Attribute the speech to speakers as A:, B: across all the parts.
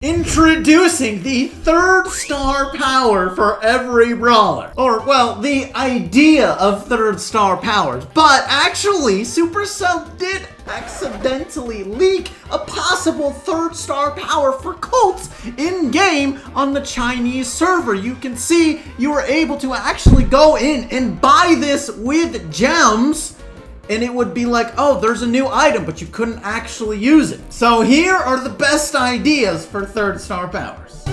A: Introducing the third star power for every brawler. Or, well, the idea of third star powers. But actually, Supercell did accidentally leak a possible third star power for Colts in-game on the Chinese server. You can see you were able to actually go in and buy this with gems. And it would be like, oh, there's a new item, but you couldn't actually use it. So here are the best ideas for third star powers.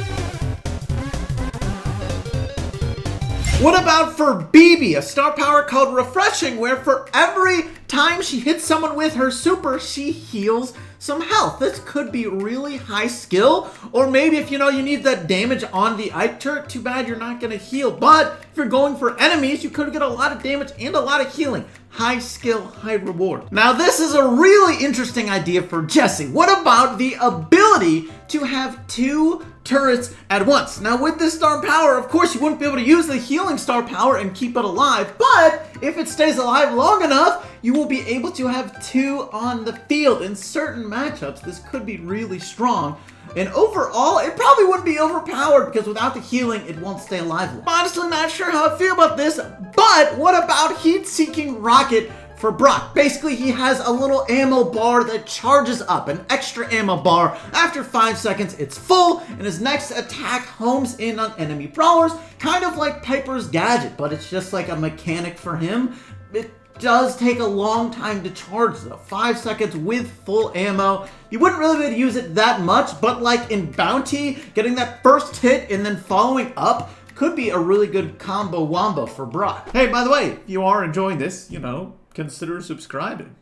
A: What about for BB, a star power called Refreshing, where for every time she hits someone with her super, she heals some health. This could be really high skill, or maybe if you need that damage on the Ike turret, too bad you're not gonna heal. But if you're going for enemies, you could get a lot of damage and a lot of healing. High skill, high reward. Now this is a really interesting idea for Jessie. What about the ability to have two turrets at once? Now with this star power, of course you wouldn't be able to use the healing star power and keep it alive, but if it stays alive long enough, you will be able to have two on the field. In certain matchups, this could be really strong. And overall, it probably wouldn't be overpowered because without the healing, it won't stay alive long. I'm honestly not sure how I feel about this, but what about heat-seeking rocket for Brock? Basically, he has a little ammo bar that charges up, an extra ammo bar. After 5 seconds, it's full, and his next attack homes in on enemy brawlers, kind of like Piper's gadget, but it's just like a mechanic for him. It does take a long time to charge though. 5 seconds with full ammo. You wouldn't really be able to use it that much, but like in Bounty, getting that first hit and then following up could be a really good combo wombo for Brock. Hey, by the way, if you are enjoying this, consider subscribing.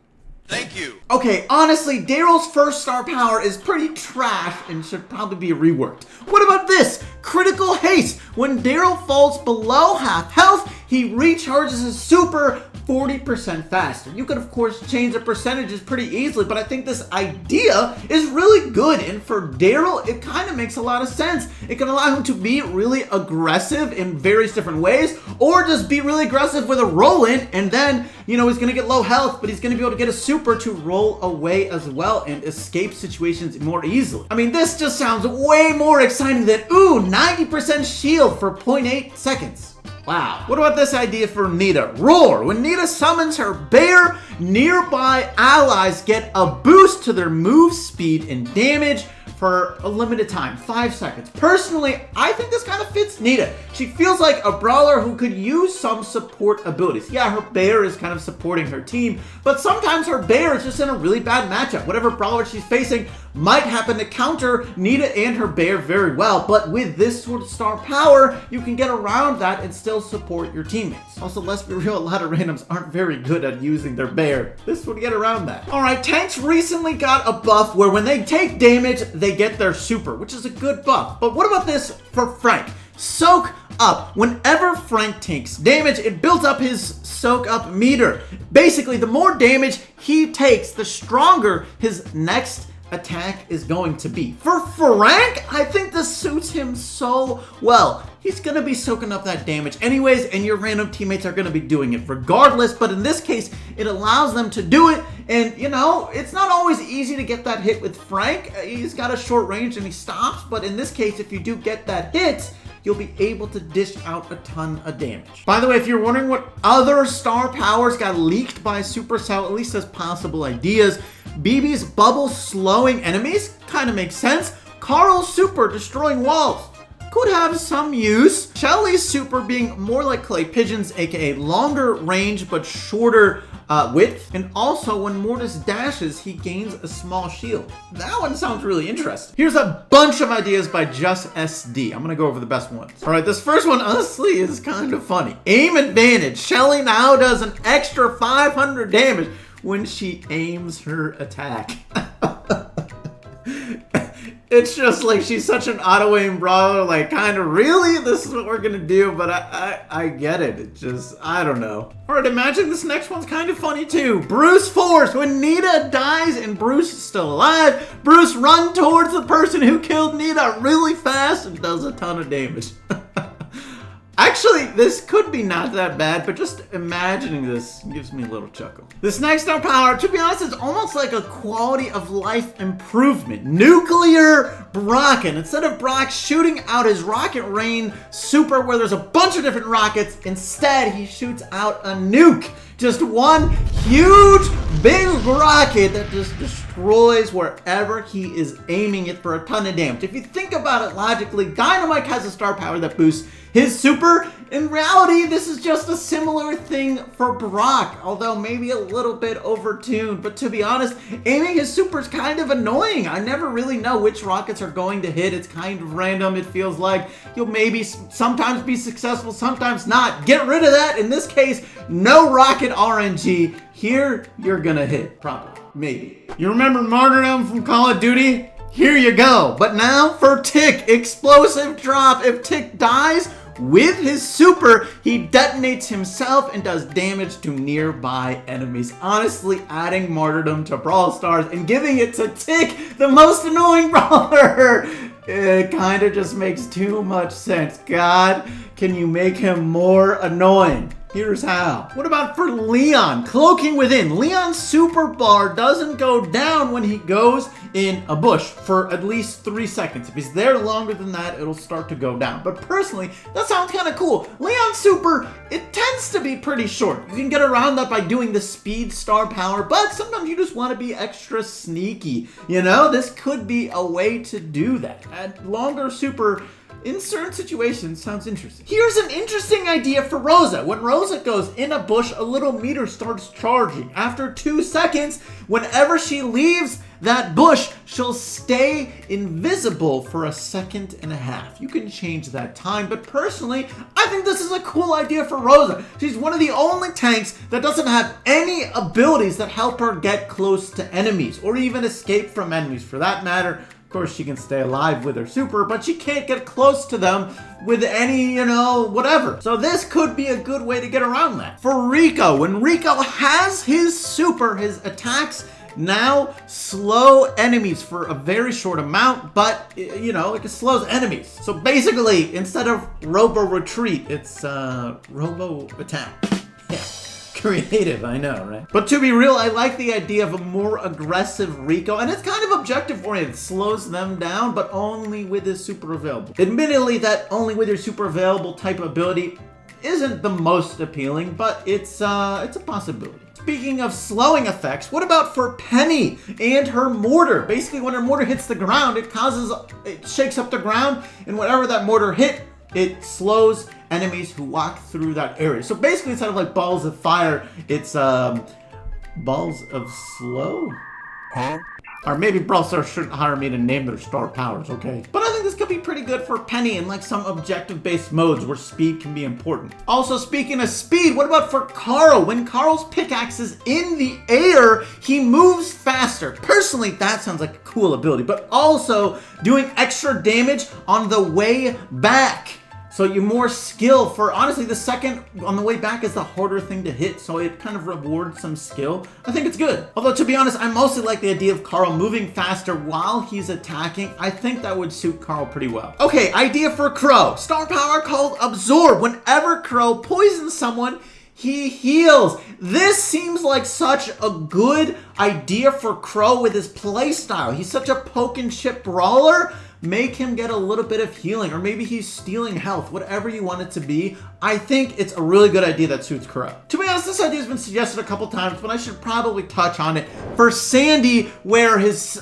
B: Thank you.
A: Okay, honestly, Darryl's first star power is pretty trash and should probably be reworked. What about this? Critical haste. When Darryl falls below half health, he recharges his super 40% faster. You could, of course, change the percentages pretty easily, but I think this idea is really good. And for Darryl, it kind of makes a lot of sense. It can allow him to be really aggressive in various different ways, or just be really aggressive with a roll-in, and then, he's going to get low health, but he's going to be able to get a super to roll away as well and escape situations more easily. I mean, this just sounds way more exciting than, 90% shield for 0.8 seconds. Wow. What about this idea for Nita? Roar. When Nita summons her bear, nearby allies get a boost to their move speed and damage for a limited time, 5 seconds. Personally, I think this kind of fits Nita. She feels like a brawler who could use some support abilities. Yeah, her bear is kind of supporting her team, but sometimes her bear is just in a really bad matchup. Whatever brawler she's facing might happen to counter Nita and her bear very well, but with this sort of star power, you can get around that and still support your teammates. Also, let's be real, a lot of randoms aren't very good at using their bear. This would get around that. Alright, tanks recently got a buff where when they take damage, they get their super, which is a good buff. But what about this for Frank? Soak up. Whenever Frank takes damage, it builds up his soak up meter. Basically, the more damage he takes, the stronger his next attack is going to be. For Frank, I think this suits him so well. He's going to be soaking up that damage anyways, and your random teammates are going to be doing it regardless, but in this case, it allows them to do it, and it's not always easy to get that hit with Frank. He's got a short range and he stops, but in this case, if you do get that hit, you'll be able to dish out a ton of damage. By the way, if you're wondering what other star powers got leaked by Supercell, at least as possible ideas, BB's bubble slowing enemies kind of makes sense. Carl's super destroying walls could have some use. Shelly's super being more like clay pigeons, aka longer range but shorter width, and also when Mortis dashes, he gains a small shield. That one sounds really interesting. Here's a bunch of ideas by Just SD. I'm gonna go over the best ones. All right, this first one honestly is kind of funny. Aim advantage. Shelly now does an extra 500 damage when she aims her attack. It's just like she's such an auto-aim brawler, like kind of really? This is what we're gonna do, but I get it. It just, I don't know. All right, imagine this next one's kind of funny too. Bruce Force. When Nita dies and Bruce is still alive, Bruce run towards the person who killed Nita really fast and does a ton of damage. Actually, this could be not that bad, but just imagining this gives me a little chuckle. This next star power, to be honest, is almost like a quality of life improvement. Nuclear rocket. Instead of Brock shooting out his rocket rain super where there's a bunch of different rockets, instead he shoots out a nuke. Just one huge big rocket that just destroys wherever he is aiming it for a ton of damage. If you think about it logically, Dynamite has a star power that boosts his super. In reality, this is just a similar thing for Brock, although maybe a little bit overtuned. But to be honest, aiming his super is kind of annoying. I never really know which rockets are going to hit. It's kind of random. It feels like you'll maybe sometimes be successful, sometimes not. Get rid of that. In this case, no rocket RNG. Here, you're gonna hit, probably, maybe. You remember Martyrdom from Call of Duty? Here you go. But now for Tick, explosive drop. If Tick dies with his super, he detonates himself and does damage to nearby enemies. Honestly, adding Martyrdom to Brawl Stars and giving it to Tick, the most annoying brawler, it kind of just makes too much sense. God, can you make him more annoying? Here's how. What about for Leon? Cloaking Within. Leon's super bar doesn't go down when he goes in a bush for at least 3 seconds. If he's there longer than that, it'll start to go down. But personally, that sounds kind of cool. Leon's super, it tends to be pretty short. You can get around that by doing the speed star power, but sometimes you just want to be extra sneaky. You know, this could be a way to do that. Add longer super in certain situations sounds interesting. Here's an interesting idea for Rosa. When Rosa goes in a bush, a little meter starts charging. After 2 seconds, whenever she leaves that bush, she'll stay invisible for 1.5 seconds. You can change that time, but personally, I think this is a cool idea for Rosa. She's one of the only tanks that doesn't have any abilities that help her get close to enemies or even escape from enemies for that matter. Of course, she can stay alive with her super, but she can't get close to them with any, you know, whatever. So this could be a good way to get around that. For Rico, when Rico has his super, his attacks now slow enemies for a very short amount, but, you know, it slows enemies. So basically, instead of Robo Retreat, it's Robo Attack. Yeah. Creative, I know, right? But to be real, I like the idea of a more aggressive Rico, and it's kind of objective oriented. It slows them down, but only with his super available. Admittedly, that only with your super available type of ability isn't the most appealing, but it's a possibility. Speaking of slowing effects, what about for Penny and her mortar? Basically, when her mortar hits the ground, it shakes up the ground, and whatever that mortar hit, it slows enemies who walk through that area. So basically, instead of like balls of fire, it's balls of slow? Huh? Or maybe Brawl Stars shouldn't hire me to name their star powers, okay? But I think this could be pretty good for Penny in like some objective-based modes where speed can be important. Also, speaking of speed, what about for Carl? When Carl's pickaxe is in the air, he moves faster. Personally, that sounds like a cool ability, but also doing extra damage on the way back. So you're more skill for, honestly, the second on the way back is the harder thing to hit, so it kind of rewards some skill. I think it's good. Although, to be honest, I mostly like the idea of Carl moving faster while he's attacking. I think that would suit Carl pretty well. Okay, idea for Crow. Star power called Absorb. Whenever Crow poisons someone, he heals. This seems like such a good idea for Crow with his playstyle. He's such a poke and chip brawler. Make him get a little bit of healing, or maybe he's stealing health, whatever you want it to be. I think it's a really good idea that suits Crow. To be honest, this idea has been suggested a couple times, but I should probably touch on it. For Sandy, where his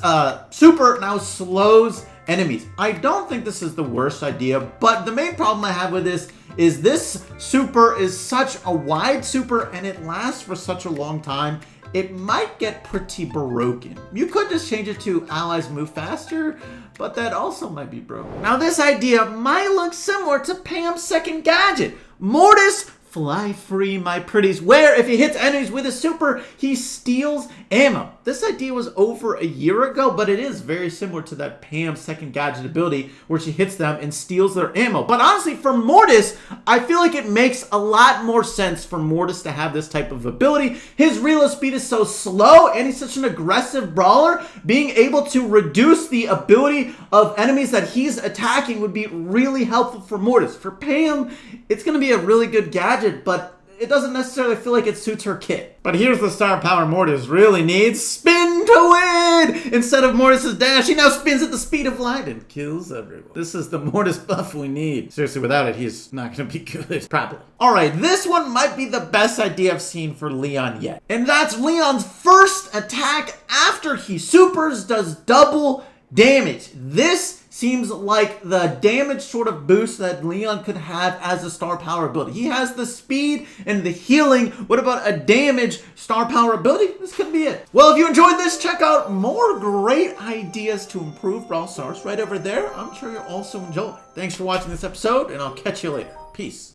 A: super now slows enemies. I don't think this is the worst idea, but the main problem I have with this super is such a wide super and it lasts for such a long time. It might get pretty broken. You could just change it to allies move faster, but that also might be broken. Now this idea might look similar to Pam's second gadget. Mortis Fly free, my pretties, where if he hits enemies with his super, he steals ammo. This idea was over a year ago, but it is very similar to that Pam second gadget ability where she hits them and steals their ammo. But honestly, for Mortis, I feel like it makes a lot more sense for Mortis to have this type of ability. His reload speed is so slow, and he's such an aggressive brawler. Being able to reduce the ability of enemies that he's attacking would be really helpful for Mortis. For Pam, it's going to be a really good gadget, but it doesn't necessarily feel like it suits her kit. But here's the star power Mortis really needs. Spin to win! Instead of Mortis's dash, he now spins at the speed of light and kills everyone. This is the Mortis buff we need. Seriously, without it, he's not going to be good. Probably. Alright, this one might be the best idea I've seen for Leon yet. And that's Leon's first attack after he supers does double damage. This seems like the damage sort of boost that Leon could have as a star power ability. He has the speed and the healing. What about a damage star power ability? This could be it. Well, if you enjoyed this, check out more great ideas to improve Brawl Stars right over there. I'm sure you'll also enjoy. Thanks for watching this episode, and I'll catch you later. Peace.